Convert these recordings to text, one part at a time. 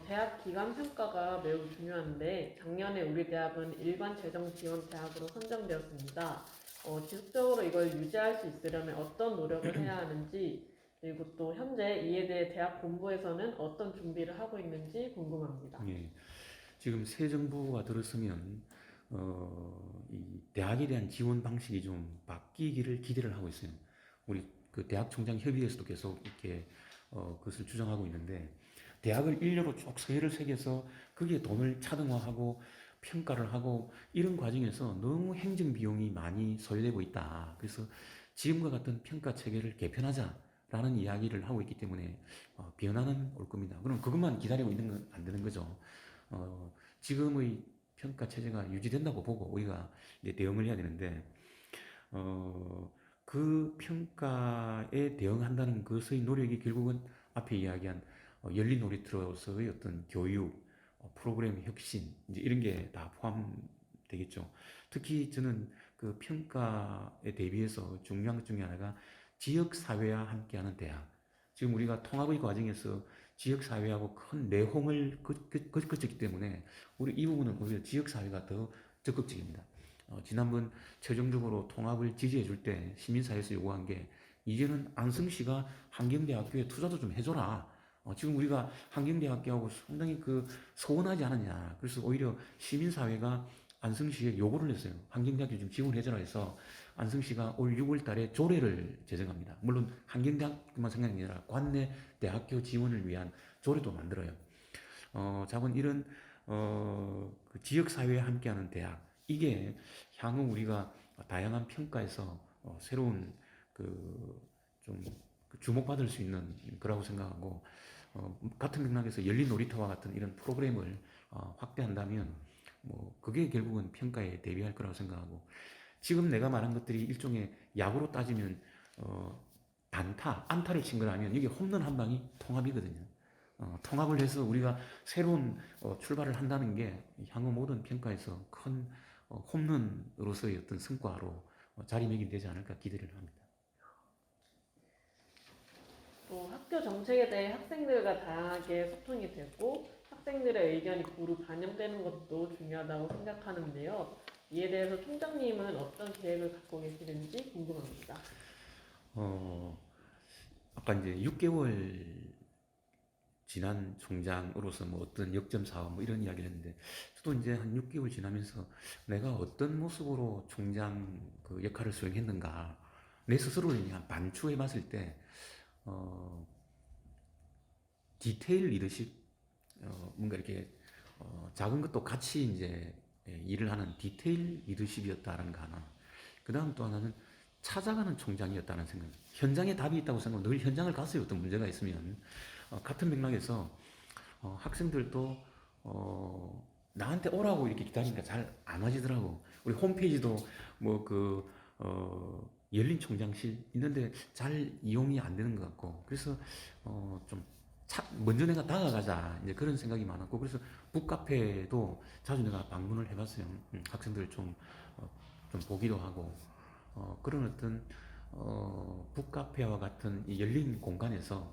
대학 기간 평가가 매우 중요한데 작년에 우리 대학은 일반 재정 지원 대학으로 선정되었습니다. 지속적으로 이걸 유지할 수 있으려면 어떤 노력을 해야 하는지, 그리고 또 현재 이에 대해 대학 본부에서는 어떤 준비를 하고 있는지 궁금합니다. 예, 지금 새 정부가 들었으면 이 대학에 대한 지원 방식이 좀 바뀌기를 기대를 하고 있어요. 우리 그 대학 총장 협의회에서도 계속 이렇게 그것을 주장하고 있는데 대학을 일례로 쭉 서열을 새겨서 거기에 돈을 차등화하고 평가를 하고 이런 과정에서 너무 행정 비용이 많이 소요되고 있다. 그래서 지금과 같은 평가 체계를 개편하자라는 이야기를 하고 있기 때문에 변화는 올 겁니다. 그럼 그것만 기다리고 있는 건 안 되는 거죠. 지금의 평가 체제가 유지된다고 보고 우리가 이제 대응을 해야 되는데 그 평가에 대응한다는 것의 노력이 결국은 앞에 이야기한 열린 놀이터로서의 어떤 교육, 프로그램 혁신 이제 이런 게 다 포함되겠죠. 특히 저는 그 평가에 대비해서 중요한 것 중에 하나가 지역 사회와 함께하는 대학. 지금 우리가 통합의 과정에서 지역 사회하고 큰 내홍을 거쳤기 때문에 우리 이 부분은 오히려 지역 사회가 더 적극적입니다. 지난번 최종적으로 통합을 지지해 줄 때 시민사회에서 요구한 게 이제는 안성시가 환경대학교에 투자도 좀 해줘라. 지금 우리가 환경대학교하고 상당히 그 소원하지 않았냐. 그래서 오히려 시민사회가 안성시에 요구를 했어요. 환경대학교 좀 지원해줘라 해서 안성시가 올 6월 달에 조례를 제정합니다. 물론 환경대학교만 생각이 아니라 관내 대학교 지원을 위한 조례도 만들어요. 자본 이런 그 지역사회와 함께하는 대학 이게 향후 우리가 다양한 평가에서 새로운 그좀 주목받을 수 있는 거라고 생각하고 같은 맥락에서 열린 놀이터와 같은 이런 프로그램을 확대한다면 뭐 그게 결국은 평가에 대비할 거라고 생각하고 지금 내가 말한 것들이 일종의 야구로 따지면 안타를 친 거라면 이게 홈런 한 방이 통합이거든요. 통합을 해서 우리가 새로운 출발을 한다는 게 향후 모든 평가에서 큰 홈런으로서의 어떤 성과로 자리매김되지 않을까 기대를 합니다. 또 학교 정책에 대해 학생들과 다양하게 소통이 되고 학생들의 의견이 고루 반영되는 것도 중요하다고 생각하는데요. 이에 대해서 총장님은 어떤 계획을 갖고 계시는지 궁금합니다. 어, 아까 이제 6개월 지난 총장으로서 뭐 어떤 역점 사업 뭐 이런 이야기를 했는데 저도 이제 한 6개월 지나면서 내가 어떤 모습으로 총장 그 역할을 수행했는가 내 스스로를 그냥 반추해 봤을 때 어, 디테일 리더십 뭔가 이렇게 작은 것도 같이 이제 일을 하는 디테일 리더십이었다는 거 하나. 그 다음 또 하나는 찾아가는 총장이었다는 생각. 현장에 답이 있다고 생각하고 늘 현장을 갔어요. 어떤 문제가 있으면. 같은 맥락에서 학생들도 나한테 오라고 이렇게 기다리니까 잘 안 와지더라고. 우리 홈페이지도 뭐 열린 총장실 있는데 잘 이용이 안 되는 것 같고. 그래서 좀 먼저 내가 다가가자 이제 그런 생각이 많았고 그래서 북카페도 자주 내가 방문을 해봤어요. 학생들 좀 보기도 하고 그런 어떤 북카페와 같은 이 열린 공간에서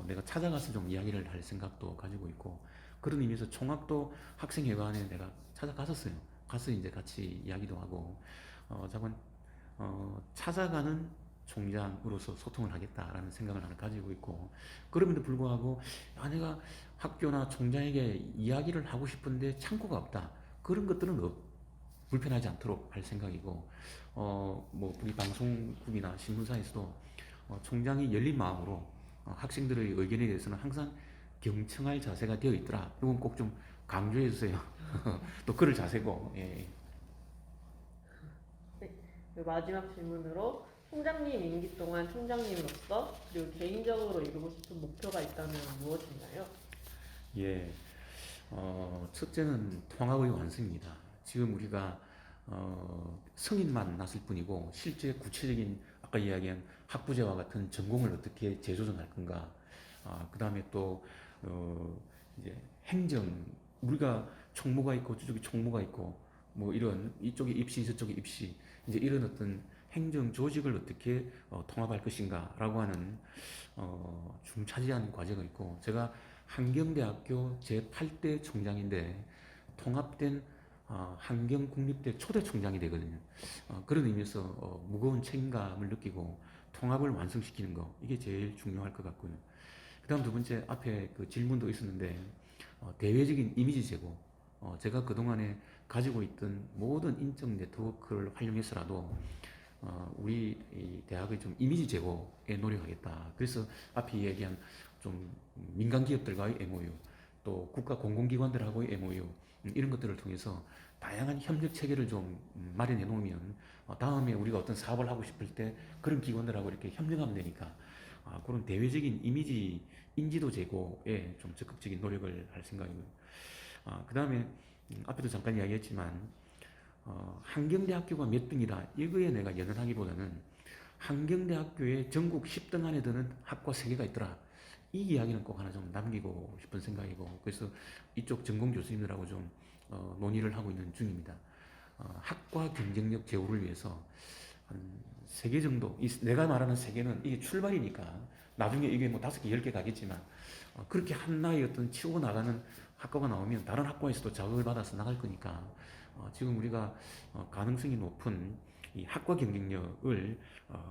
내가 찾아가서 좀 이야기를 할 생각도 가지고 있고 그런 의미에서 총학도 학생회관에 내가 찾아갔었어요. 가서 이제 같이 이야기도 하고 자관 찾아가는 총장으로서 소통을 하겠다라는 생각을 하나 가지고 있고 그럼에도 불구하고 내가 학교나 총장에게 이야기를 하고 싶은데 창구가 없다. 그런 것들은 불편하지 않도록 할 생각이고 뭐 우리 방송국이나 신문사에서도 총장이 열린 마음으로 학생들의 의견에 대해서는 항상 경청할 자세가 되어 있더라. 이건 꼭 좀 강조해 주세요. 또 그럴 자세고. 예. 네, 마지막 질문으로 총장님 임기 동안 총장님으로서 그리고 개인적으로 이루고 싶은 목표가 있다면 무엇인가요? 예. 첫째는 통합의 완성입니다. 지금 우리가 성인만 났을 뿐이고 실제 구체적인 아까 이야기한 학부제와 같은 전공을 어떻게 재조정할 건가. 그 다음에 또 이제 행정 우리가 총무가 있고 저쪽에 총무가 있고 뭐 이런 이쪽에 입시 저쪽에 입시 이제 이런 어떤 행정 조직을 어떻게 통합할 것인가라고 하는 좀 차지한 과제가 있고 제가 한경대학교 제8대 총장인데 통합된 한경국립대 초대 총장이 되거든요. 그런 의미에서 무거운 책임감을 느끼고 통합을 완성시키는 거, 이게 제일 중요할 것 같고요. 그 다음 두 번째, 앞에 그 질문도 있었는데 대외적인 이미지 제고, 제가 그동안에 가지고 있던 모든 인적 네트워크를 활용해서라도 우리 이 대학의 좀 이미지 제고에 노력하겠다. 그래서 앞에 얘기한 좀 민간 기업들과의 MOU, 또 국가 공공기관들하고의 MOU, 이런 것들을 통해서 다양한 협력 체계를 좀 마련해 놓으면 다음에 우리가 어떤 사업을 하고 싶을 때 그런 기관들하고 이렇게 협력하면 되니까 그런 대외적인 이미지 인지도 제고에 좀 적극적인 노력을 할 생각이고요. 그 다음에 앞에도 잠깐 이야기했지만 한경대학교가 몇 등이다 이거에 내가 연연하기보다는 한경대학교에 전국 10등 안에 드는 학과 3개가 있더라, 이 이야기는 꼭 하나 좀 남기고 싶은 생각이고, 그래서 이쪽 전공 교수님들하고 좀 논의를 하고 있는 중입니다. 학과 경쟁력 제고를 위해서 한 3개 정도, 내가 말하는 3개는 이게 출발이니까 나중에 이게 뭐 5개, 10개 가겠지만 그렇게 하나의 어떤 치고 나가는 학과가 나오면 다른 학과에서도 자극을 받아서 나갈 거니까 지금 우리가 가능성이 높은 이 학과 경쟁력을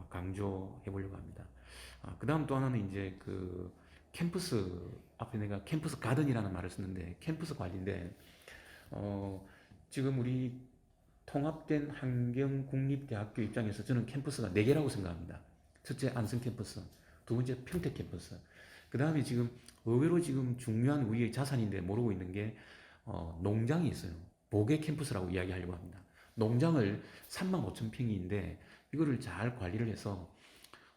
강조해 보려고 합니다. 그 다음 또 하나는 이제 그 캠퍼스, 앞에 내가 캠퍼스 가든이라는 말을 썼는데 캠퍼스 관리인데 지금 우리 통합된 한경국립대학교 입장에서 저는 캠퍼스가 4개라고 생각합니다. 첫째 안성 캠퍼스, 두 번째 평택 캠퍼스, 그 다음에 지금 의외로 지금 중요한 우리의 자산인데 모르고 있는 게 농장이 있어요. 보계 캠퍼스라고 이야기하려고 합니다. 농장을 35,000평인데 이거를 잘 관리를 해서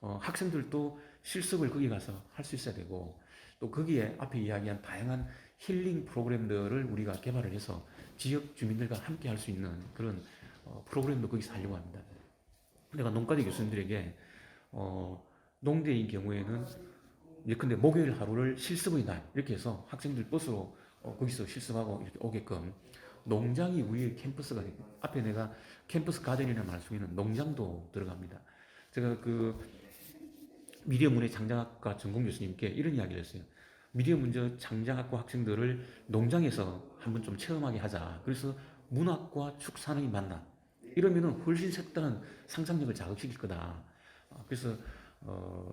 학생들도 실습을 거기 가서 할 수 있어야 되고, 또 거기에 앞에 이야기한 다양한 힐링 프로그램들을 우리가 개발을 해서 지역 주민들과 함께 할 수 있는 그런 프로그램도 거기서 하려고 합니다. 내가 농가대 교수님들에게 농대인 경우에는 예컨대 목요일 하루를 실습의 날 이렇게 해서 학생들 버스로 거기서 실습하고 이렇게 오게끔 농장이 우리의 캠퍼스가 되고, 앞에 내가 캠퍼스 가든이라는 말 속에는 농장도 들어갑니다. 제가 그 미디어 문예 장장학과 전공 교수님께 이런 이야기를 했어요. 미디어 문제 장장학과 학생들을 농장에서 한번 좀 체험하게 하자. 그래서 문학과 축산의 만남. 이러면은 훨씬 색다른 상상력을 자극시킬 거다. 그래서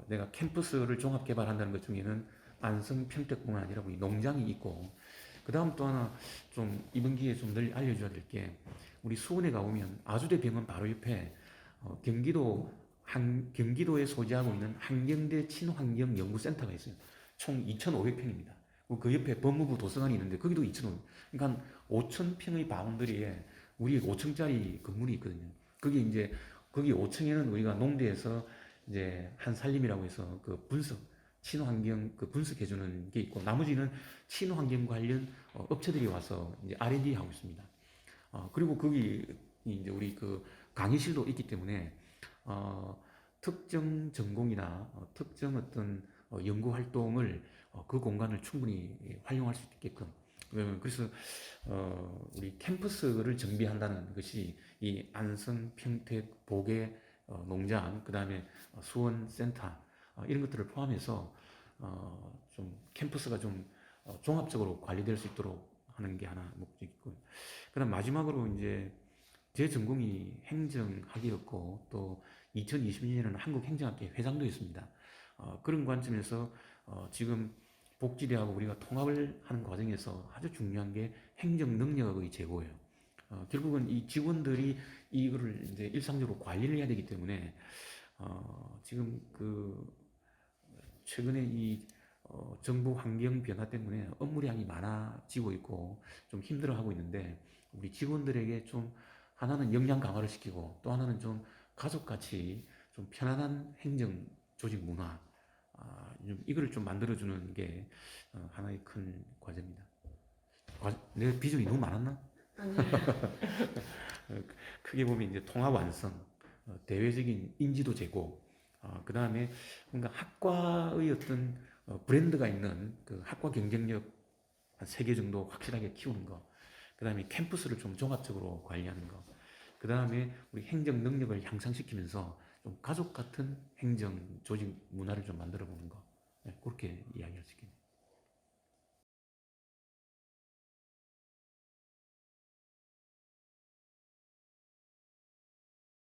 내가 캠퍼스를 종합 개발한다는 것 중에는 안성 평택뿐만 아니라 우리 농장이 있고, 그 다음 또 하나 좀 이번 기회에 좀 널리 알려줘야 될 게, 우리 수원에 가보면 아주대 병원 바로 옆에 경기도에 소재하고 있는 한경대 친환경연구센터가 있어요. 총 2,500평입니다. 그 옆에 법무부 도서관이 있는데 거기도 2,500평. 그러니까 5,000평의 바운더리에 우리 5층짜리 건물이 있거든요. 거기 5층에는 우리가 농대에서 이제 한살림이라고 해서 그 친환경 그 분석해주는 게 있고, 나머지는 친환경 관련 업체들이 와서 이제 R&D 하고 있습니다. 그리고 거기 이제 우리 그 강의실도 있기 때문에 특정 전공이나 특정 어떤 연구 활동을 그 공간을 충분히 활용할 수 있게끔, 그래서 우리 캠퍼스를 정비한다는 것이 이 안성, 평택, 보계 농장, 그 다음에 수원 센터 이런 것들을 포함해서 좀 캠퍼스가 좀 종합적으로 관리될 수 있도록 하는 게 하나 목적이 있고, 그다음 마지막으로 이제 제 전공이 행정학이었고 또 2020년에는 한국행정학회 회장도 했습니다. 그런 관점에서 지금 복지대하고 우리가 통합을 하는 과정에서 아주 중요한 게 행정 능력의 제고예요. 결국은 이 직원들이 이거를 이제 일상적으로 관리를 해야 되기 때문에 지금 그 최근에 이 정부 환경 변화 때문에 업무량이 많아지고 있고 좀 힘들어하고 있는데, 우리 직원들에게 좀 하나는 역량 강화를 시키고 또 하나는 좀 가족같이 좀 편안한 행정 조직 문화, 이거를 좀 만들어주는 게 하나의 큰 과제입니다. 내 비전이 너무 많았나? 아니요. 크게 보면 이제 통합 완성, 대외적인 인지도 제고, 그 다음에 뭔가 학과의 어떤 브랜드가 있는 그 학과 경쟁력 한 3개 정도 확실하게 키우는 거, 그 다음에 캠퍼스를 좀 종합적으로 관리하는 거, 그 다음에 우리 행정 능력을 향상시키면서 좀 가족 같은 행정 조직 문화를 좀 만들어 보는 거, 그렇게 이야기할 수 있겠습니다.